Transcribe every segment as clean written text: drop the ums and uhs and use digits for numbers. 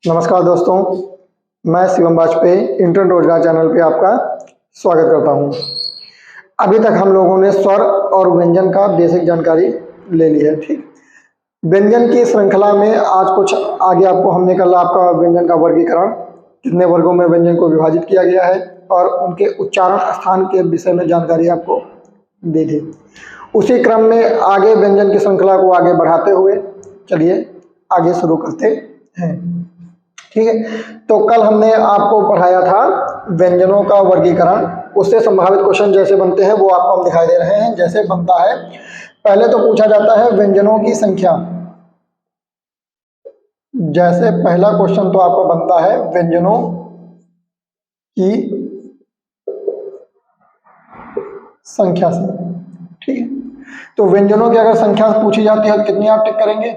नमस्कार दोस्तों, मैं शिवम वाजपेयी इंटरनेट रोजगार चैनल पे आपका स्वागत करता हूं। अभी तक हम लोगों ने स्वर और व्यंजन का बेसिक जानकारी ले ली है। ठीक, व्यंजन की श्रृंखला में आज कुछ आगे आपको हमने कल आपका व्यंजन का वर्गीकरण, कितने वर्गों में व्यंजन को विभाजित किया गया है और उनके उच्चारण स्थान के विषय में जानकारी आपको दी थी। उसी क्रम में आगे व्यंजन की श्रृंखला को आगे बढ़ाते हुए चलिए आगे शुरू करते हैं। ठीक है, तो कल हमने आपको पढ़ाया था व्यंजनों का वर्गीकरण। उससे संभावित क्वेश्चन जैसे बनते हैं वो आपको हम दिखाई दे रहे हैं। जैसे बनता है, पहले तो पूछा जाता है व्यंजनों की संख्या। जैसे पहला क्वेश्चन तो आपको बनता है व्यंजनों की संख्या से। ठीक है, तो व्यंजनों की अगर संख्या पूछी जाती है तो कितनी आप टिक करेंगे?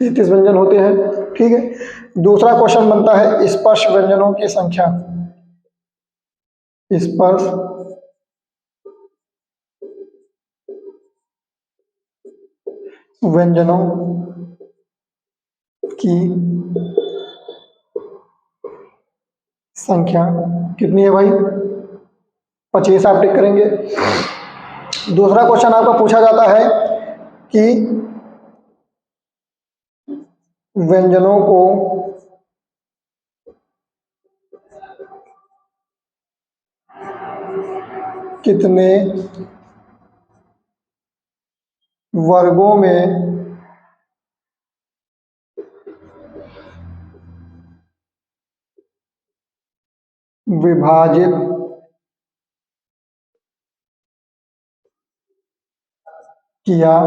33 व्यंजन होते हैं। ठीक है, दूसरा क्वेश्चन बनता है स्पर्श व्यंजनों की संख्या। स्पर्श व्यंजनों की संख्या कितनी है भाई? 25 आप टिक करेंगे। दूसरा क्वेश्चन आपका पूछा जाता है कि व्यंजनों को कितने वर्गों में विभाजित किया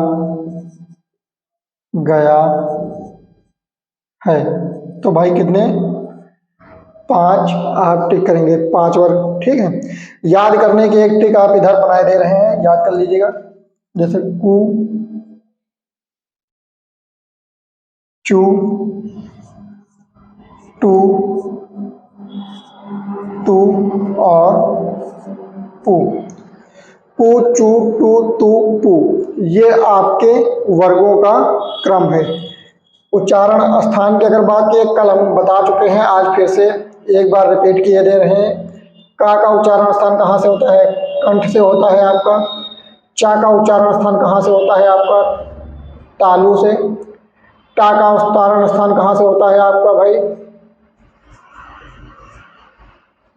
गया है? तो भाई कितने? 5 आप टिक करेंगे, 5 वर्ग। ठीक है, याद करने की एक टिक आप इधर बनाए दे रहे हैं, याद कर लीजिएगा। जैसे कु, चू, टू, तू और पू। पू, चू, टू, तू, पू, ये आपके वर्गों का क्रम है। उच्चारण स्थान की अगर बात की, कल हम बता चुके हैं, आज फिर से एक बार रिपीट किए दे रहे हैं। का उच्चारण स्थान कहाँ से होता है? कंठ से होता है आपका। चा का उच्चारण स्थान कहाँ से होता है आपका? तालु से। टा का उच्चारण स्थान कहाँ से होता है आपका भाई?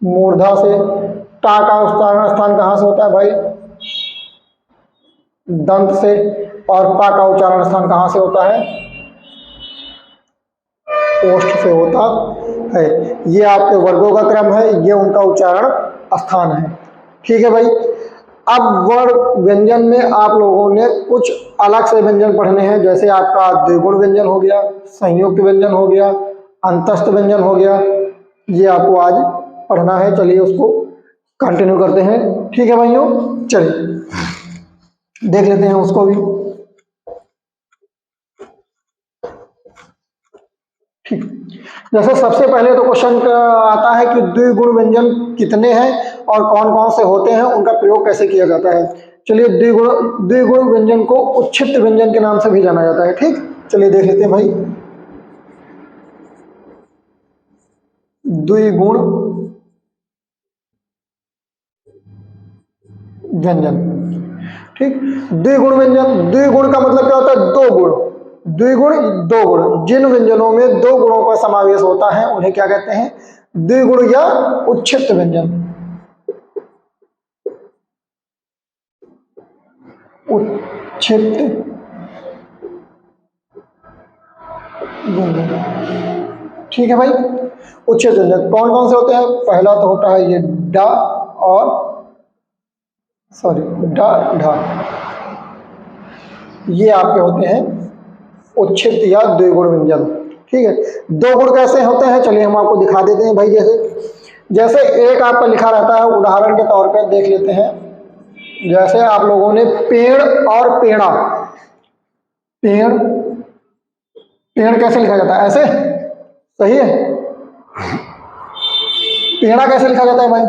मूर्धा से। टा का उच्चारण स्थान कहाँ से होता है भाई? दंत से। और पा का उच्चारण स्थान कहाँ से होता है? ओष्ठ से होता है। ये आपके वर्गों का क्रम है, ये उनका उच्चारण स्थान है। ठीक है भाई, अब वर्ण व्यंजन में आप लोगों ने कुछ अलग से व्यंजन पढ़ने हैं। जैसे आपका द्विगुण व्यंजन हो गया, संयुक्त व्यंजन हो गया, अंतस्थ व्यंजन हो गया, ये आपको आज पढ़ना है। चलिए उसको कंटिन्यू करते हैं। ठीक है भाइयों, चलिए देख लेते हैं उसको भी। ठीक, जैसे सबसे पहले तो क्वेश्चन आता है कि द्विगुण व्यंजन कितने हैं और कौन कौन से होते हैं, उनका प्रयोग कैसे किया जाता है। चलिए, द्विगुण व्यंजन को उच्छिष्ट व्यंजन के नाम से भी जाना जाता है। ठीक, चलिए देख लेते हैं भाई। द्विगुण व्यंजन। ठीक, द्विगुण व्यंजन, द्विगुण का मतलब क्या होता है? 2 गुण। द्विगुण 2 गुण, जिन व्यंजनों में 2 गुणों का समावेश होता है उन्हें क्या कहते हैं? द्विगुण या उच्छिष्ट व्यंजन। उच्छिष्ट व्यंजन। ठीक है भाई, उच्छिष्ट व्यंजन कौन कौन से होते हैं? पहला तो होता है ये डा और डा ढा, ये आपके होते हैं उच्छिष्ट या द्विगुण व्यंजन। ठीक है, 2 गुण कैसे होते हैं चलिए हम आपको दिखा देते हैं भाई। जैसे एक आपका लिखा रहता है, उदाहरण के तौर पर देख लेते हैं। जैसे आप लोगों ने पेड़ और पेड़ा, पेड़, पेड़ कैसे लिखा जाता है? ऐसे, सही है। पेड़ा कैसे लिखा जाता है भाई?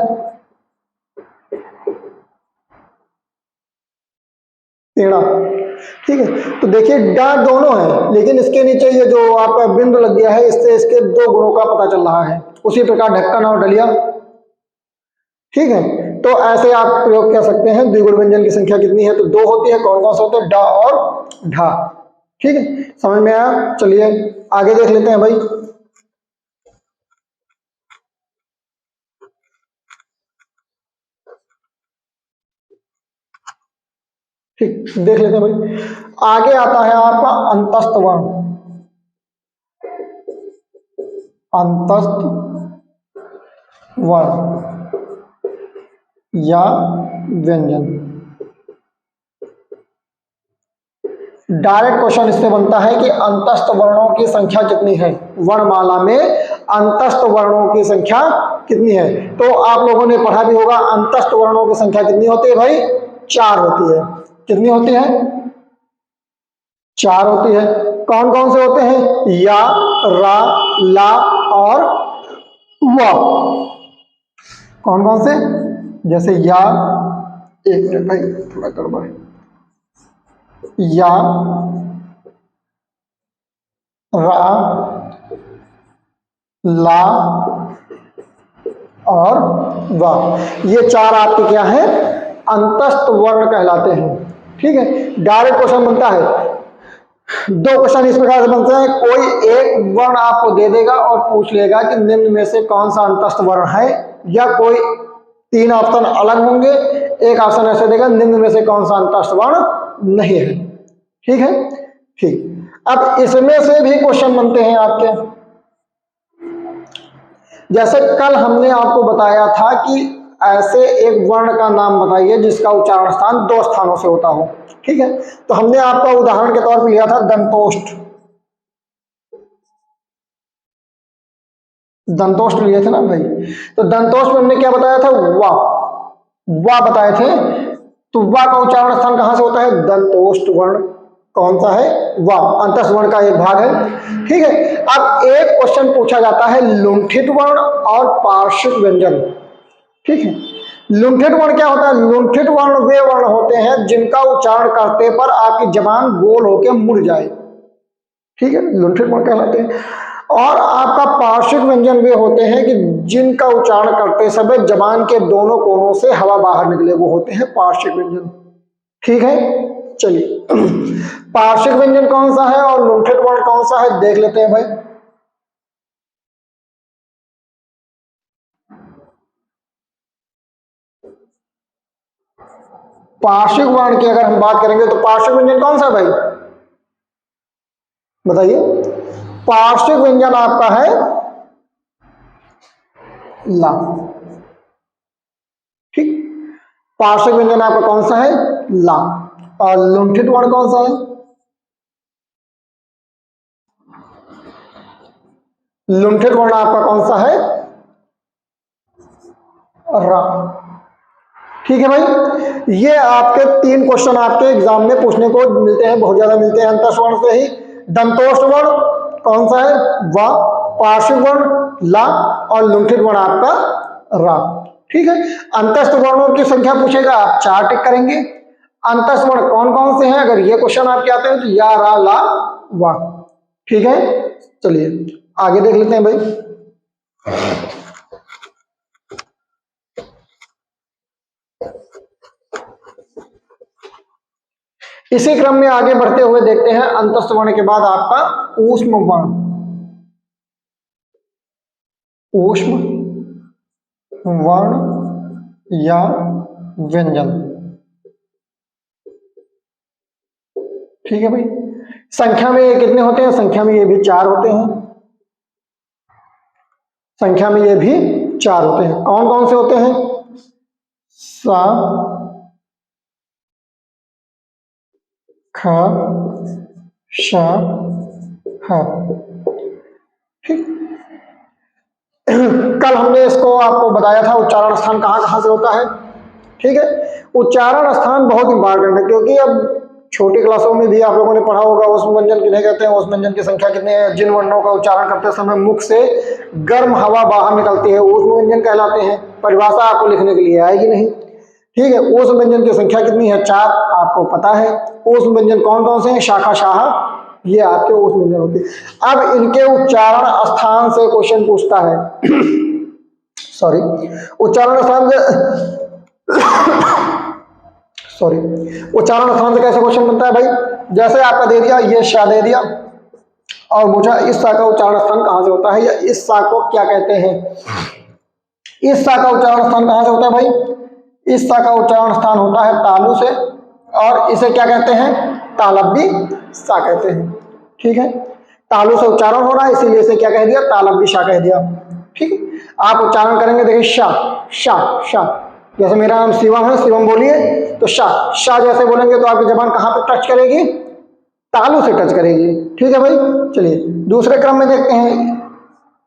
पेड़ा। ठीक है, तो देखिए ड दोनों है, लेकिन इसके नीचे ये जो आपका बिंदु लग गया है, इससे इसके दो गुणों का पता चल रहा है। उसी प्रकार ढक्कन और डलिया। ठीक है, तो ऐसे आप प्रयोग कर सकते हैं। द्विगुण व्यंजन की संख्या कितनी है, तो दो होती है। कौन कौन से होते हैं, ड और ढा। ठीक है, समझ में आया। चलिए आगे देख लेते हैं भाई। ठीक, देख लेते हैं भाई। आगे आता है आपका अंतस्थ वर्ण। अंतस्थ वर्ण या व्यंजन। डायरेक्ट क्वेश्चन इससे बनता है कि अंतस्थ वर्णों की संख्या कितनी है, वर्णमाला में अंतस्थ वर्णों की संख्या कितनी है। तो आप लोगों ने पढ़ा भी होगा, अंतस्थ वर्णों की संख्या कितनी होती है भाई, 4 होती है। कितनी होती है, 4 होती है। कौन कौन से होते हैं, या, रा, ला और वा। कौन कौन से, जैसे या, एक मिनट भाई थोड़ा गड़बड़ है, या, रा, ला और वा। ये 4 आपके क्या है, अंतस्थ वर्ण कहलाते हैं। ठीक है, डायरेक्ट क्वेश्चन बनता है। 2 क्वेश्चन इस प्रकार से बनते हैं, कोई एक वर्ण आपको दे देगा और पूछ लेगा कि निम्न में से कौन सा अंतस्थ वर्ण है, या कोई 3 ऑप्शन अलग होंगे, एक ऑप्शन ऐसे देगा निम्न में से कौन सा अंतस्थ वर्ण नहीं है। ठीक है, ठीक। अब इसमें से भी क्वेश्चन बनते हैं आपके, जैसे कल हमने आपको बताया था कि ऐसे एक वर्ण का नाम बताइए जिसका उच्चारण स्थान 2 स्थानों से होता हो। ठीक है, तो हमने आपका उदाहरण के तौर पर लिया था दंतोष्ठ। दंतोष्ठ लिए थे ना भाई, तो दंतोष्ठ में हमने क्या बताया था, वा बताए थे। तो वा का उच्चारण स्थान कहां से होता है, दंतोष्ठ वर्ण। कौन सा है, वा, अंतस्थ वर्ण का एक भाग है। ठीक है, अब एक क्वेश्चन पूछा जाता है लुंठित वर्ण और पार्श्विक व्यंजन। ठीक है, लुंठित वर्ण क्या होता है, लुंठित वर्ण वे वर्ण होते हैं जिनका उच्चारण करते पर आपकी जबान गोल होकर मुड़ जाए। ठीक है, लुंठित वर्ण कहलाते हैं। और आपका पार्श्विक व्यंजन वे होते हैं कि जिनका उच्चारण करते समय जबान के दोनों कोनों से हवा बाहर निकले, वो होते हैं पार्श्विक व्यंजन। ठीक है, चलिए पार्श्विक व्यंजन कौन सा है और लुंठित वर्ण कौन सा है देख लेते हैं भाई। पार्श्विक वर्ण की अगर हम बात करेंगे तो पार्श्विक व्यंजन कौन सा है भाई, बताइए। पार्श्विक व्यंजन आपका है ला। ठीक, पार्श्विक व्यंजन आपका कौन सा है, ला। और लुंठित वर्ण कौन सा है, लुंठित वर्ण आपका कौन सा है, रा। ठीक है भाई, ये आपके 3 क्वेश्चन आपके एग्जाम में पूछने को मिलते हैं, बहुत ज्यादा मिलते हैं अंतस्थ वर्ण से ही। दंतोष्ठ वर्ण कौन सा है, वा, पार्श्विक वर्ण ला और लुंठित वर्ण आपका रा। ठीक है, अंतस्थ वर्णों की संख्या पूछेगा, आप 4 टिक करेंगे। अंतस्थ वर्ण कौन कौन से हैं, अगर ये क्वेश्चन आपके आते हैं तो या, रा, ला, वा। ठीक है, चलिए आगे देख लेते हैं भाई। इसी क्रम में आगे बढ़ते हुए देखते हैं अंतस्थ वर्ण के बाद आपका ऊष्म वर्ण। ऊष्म वर्ण या व्यंजन। ठीक है भाई, संख्या में ये कितने होते हैं, संख्या में ये भी 4 होते हैं। संख्या में ये भी 4 होते हैं। कौन कौन से होते हैं, सा, ख, श, ह। ठीक, कल हमने इसको आपको बताया था उच्चारण स्थान कहां कहां से होता है। ठीक है, उच्चारण स्थान बहुत इंपॉर्टेंट है, क्योंकि अब छोटी क्लासों में भी आप लोगों ने पढ़ा होगा ऊष्म व्यंजन किन्हें कहते हैं, ऊष्म व्यंजन की संख्या कितनी है, जिन वर्णों का उच्चारण करते समय मुख से गर्म हवा बाहर निकलती है ऊष्म व्यंजन कहलाते हैं। परिभाषा आपको लिखने के लिए आएगी नहीं, ठीक है। ऊष्म व्यंजन की संख्या कितनी है? 4, आपको पता है। ऊष्म व्यंजन कौन कौन से हैं? शाखा, शाह, ये आपके ऊष्म व्यंजन होते हैं। अब इनके उच्चारण स्थान से क्वेश्चन पूछता है सॉरी, उच्चारण स्थान से सॉरी, उच्चारण स्थान से कैसे क्वेश्चन बनता है भाई? जैसे आपका दे दिया, ये शा दे दिया और पूछा इस सा का उच्चारण स्थान कहां से होता है, या इस सा को क्या कहते हैं? इस सा का उच्चारण स्थान कहां से होता है भाई? इस सा का उच्चारण स्थान होता है तालु से, और इसे क्या कहते हैं? तालव्य सा कहते हैं। ठीक है, तालु से उच्चारण हो रहा है, इसीलिए इसे क्या कह दिया? तालव्य सा कह दिया। ठीक है, आप उच्चारण करेंगे, देखिए शा शा शा, जैसे मेरा नाम शिवम है, शिवम बोलिए तो शा शा जैसे बोलेंगे तो आपकी जबान कहां पर टच करेगी? तालु से टच करेगी। ठीक है भाई, चलिए दूसरे क्रम में देखते हैं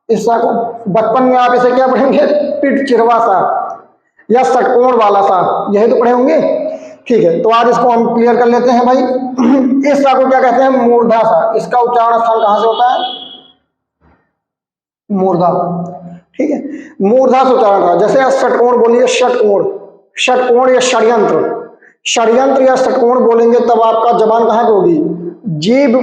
इस सा को। बचपन में आप इसे क्या पढ़ेंगे? पिट चिरवा सा या षटकोण वाला सा, यही तो पढ़े होंगे। ठीक है, तो आज इसको हम क्लियर कर लेते हैं भाई। इस सा को क्या कहते हैं? मूर्धा सा। इसका उच्चारण स्थान कहां से होता है? मूर्धा। ठीक है, मूर्धा से उच्चारण रहा। जैसे आप षटकोण बोलिए, षटकोण, षटकोण या षड्यंत्र, षड्यंत्र या षटकोण बोलेंगे तब आपका जबान कहां पे होगी? जीभ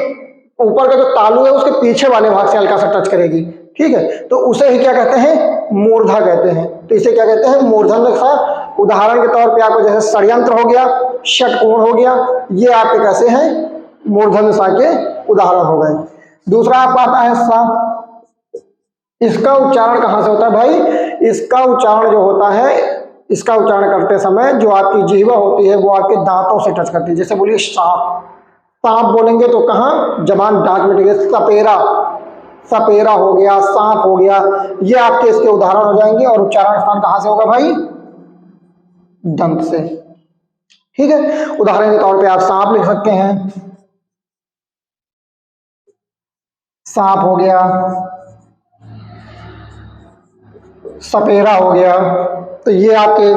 ऊपर का जो तालु है उसके पीछे वाले भाग से हल्का सा टच करेगी। ठीक है, तो उसे ही क्या कहते हैं? मूर्धा कहते हैं। तो इसे क्या कहते हैं? मूर्धन्य सा। उदाहरण के तौर पे आपको जैसे षड्यंत्र हो गया, षटकोण हो गया, ये आपके कैसे हैं? मूर्धन्य सा के उदाहरण हो गए। दूसरा आपका आता है सा। इसका उच्चारण कहां से होता है भाई? इसका उच्चारण जो होता है, इसका उच्चारण करते समय जो आपकी जिह्वा होती है वो आपके दांतों से टच करती है। जैसे बोलिए सांप, सांप बोलेंगे तो कहां? जबान दांत में टिके। सपेरा, सपेरा हो गया, सांप हो गया, ये आपके इसके उदाहरण हो जाएंगे। और उच्चारण स्थान कहां से होगा भाई? दंत से। ठीक है, उदाहरण के तौर पे आप सांप लिख सकते हैं, सांप हो गया, सपेरा हो गया, तो ये आपके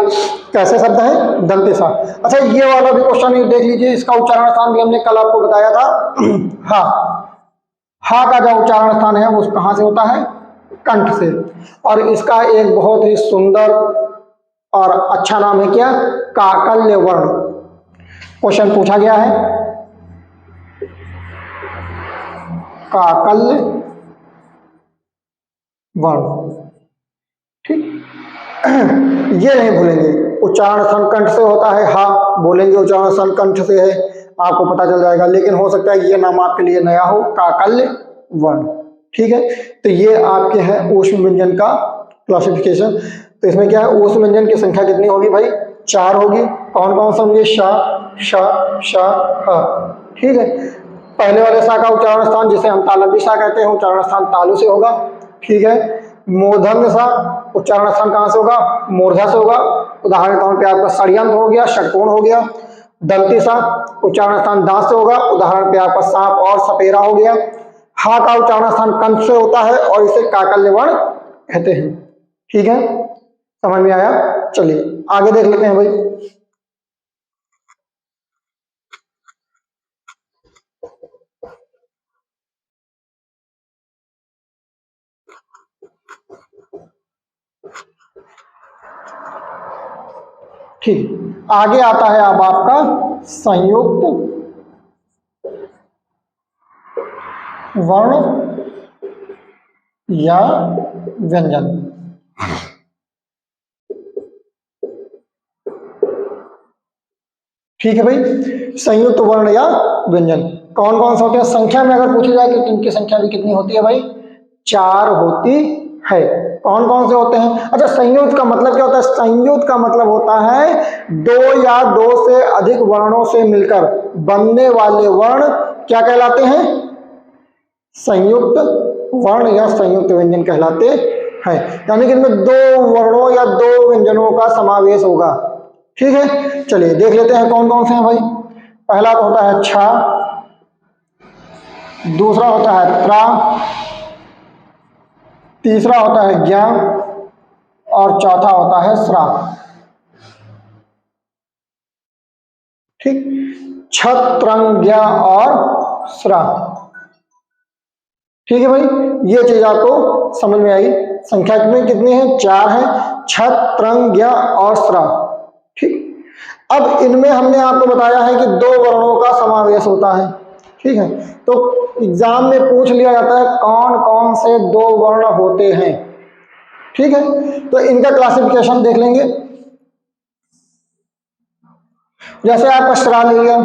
कैसे शब्द हैं? दंत सा। अच्छा, ये वाला भी क्वेश्चन देख लीजिए, इसका उच्चारण स्थान भी हमने कल आपको बताया था। हा, हा का जो उच्चारण स्थान है वो कहां से होता है? कंठ से। और इसका एक बहुत ही सुंदर और अच्छा नाम है क्या? काकल्य वर्ण। क्वेश्चन पूछा गया है, काकल्य वर्ण। ठीक, ये नहीं भूलेंगे। उच्चारण स्थान कंठ से होता है, हा बोलेंगे उच्चारण स्थान कंठ से है, आपको पता चल जाएगा। लेकिन हो सकता है ये नाम आपके लिए नया हो, काकल्य वर्ण। ठीक है, तो ये आपके हैं ऊष्म व्यंजन का क्लासिफिकेशन। तो इसमें क्या है? ऊष्म व्यंजन की संख्या कितनी होगी भाई? 4 होगी। कौन कौन सा होंगे? शा शा शा हा। ठीक है, पहले वाले सा का उच्चारण स्थान जिसे हम तालव्य सा कहते हैं, उच्चारण स्थान तालु से होगा। ठीक है, मूर्धन्य सा उच्चारण स्थान कहां से होगा? मूर्धा से होगा। उदाहरण के तौर पे आपका षड्यंत्र हो गया, षटकोण हो गया। दंती सा उच्चारण स्थान दांत से होगा। उदाहरण पे आपका सांप और सपेरा हो गया। हा का उच्चारण स्थान कंठ से होता है और इसे काकल्य वर्ण कहते हैं। ठीक है, समझ में आया? चलिए आगे देख लेते हैं भाई। ठीक, आगे आता है अब आपका संयुक्त वर्ण या व्यंजन। ठीक है भाई, संयुक्त वर्ण या व्यंजन कौन कौन से होते हैं? संख्या में अगर पूछी जाए कि इनकी संख्या भी कितनी होती है भाई? 4 होती है। कौन कौन से होते हैं? अच्छा, संयुक्त का मतलब क्या होता है? संयुक्त का मतलब होता है 2 या 2 से अधिक वर्णों से मिलकर बनने वाले वर्ण क्या कहलाते हैं? संयुक्त वर्ण या संयुक्त व्यंजन कहलाते हैं। यानी कि इनमें 2 वर्णों या 2 व्यंजनों का समावेश होगा। ठीक है, चलिए देख लेते हैं कौन कौन से हैं भाई। पहला तो होता है छा, दूसरा होता है त्रा, तीसरा होता है ज्ञा और चौथा होता है स्रा। ठीक, छत, त्रंग, ज्ञा और स्रा। ठीक है भाई, ये चीज आपको समझ में आई। संख्या में कितनी है? 4 है, छत, त्रंग, ज्ञा और स्रा। ठीक, अब इनमें हमने आपको बताया है कि दो वर्णों का समावेश होता है, ठीक है। तो एग्जाम में पूछ लिया जाता है कौन कौन से दो वर्ण होते हैं, ठीक है। तो इनका क्लासिफिकेशन देख लेंगे। जैसे आपका श्रा ले लिया,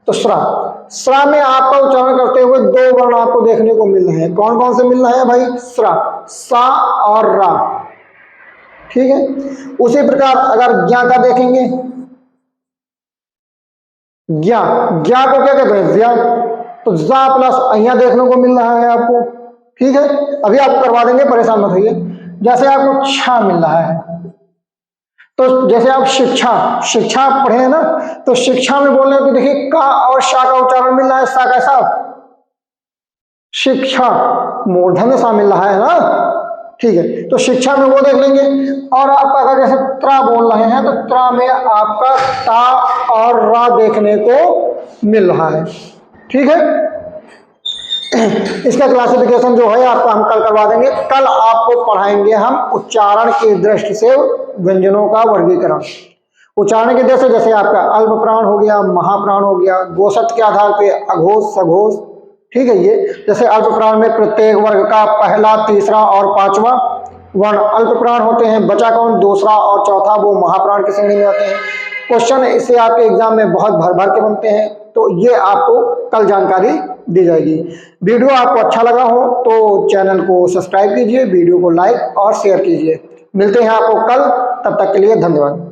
तो श्रा में आपका उच्चारण करते हुए दो वर्ण आपको देखने को मिल रहे हैं। कौन कौन से मिल रहे हैं भाई? श्रा, सा और रा, ठीक है। उसी प्रकार अगर ज्ञा का देखेंगे, ज्ञा, ज्ञा को क्या कहते हैं? ज्ञा, तो जा प्लस अहिया देखने को मिल रहा है आपको, ठीक है। अभी आपको करवा देंगे, परेशान मत होइए। जैसे आपको छा मिल रहा है, तो जैसे आप शिक्षा, शिक्षा आप पढ़े हैं ना, तो शिक्षा में बोल रहे हैं तो देखिए का और शा का उच्चारण मिल रहा है। सा कैसा? शिक्षा, मूर्धन्य सा मिल रहा है ना, ठीक है। तो शिक्षा में वो देख लेंगे। और आपका अगर जैसे त्रा बोल रहे हैं, तो त्रा में आपका ता और रा देखने को मिल रहा है, ठीक है। इसका क्लासिफिकेशन जो है आपको हम कल करवा देंगे। कल आपको पढ़ाएंगे हम उच्चारण की दृष्टि से व्यंजनों का वर्गीकरण। उच्चारण की दृष्टि से जैसे आपका अल्प प्राण हो गया, महाप्राण हो गया, गोशत के आधार पे अघोष, सघोष, ठीक है। ये जैसे अल्प प्राण में प्रत्येक वर्ग का पहला, तीसरा और पांचवा वर्ण अल्प प्राण होते हैं। बचा कौन? दूसरा और चौथा, वो महाप्राण की श्रेणी में आते हैं। क्वेश्चन इससे आपके एग्जाम में बहुत भर भर के बनते हैं, तो ये आपको कल जानकारी दी जाएगी। वीडियो आपको अच्छा लगा हो तो चैनल को सब्सक्राइब कीजिए, वीडियो को लाइक और शेयर कीजिए। मिलते हैं आपको कल, तब तक के लिए धन्यवाद।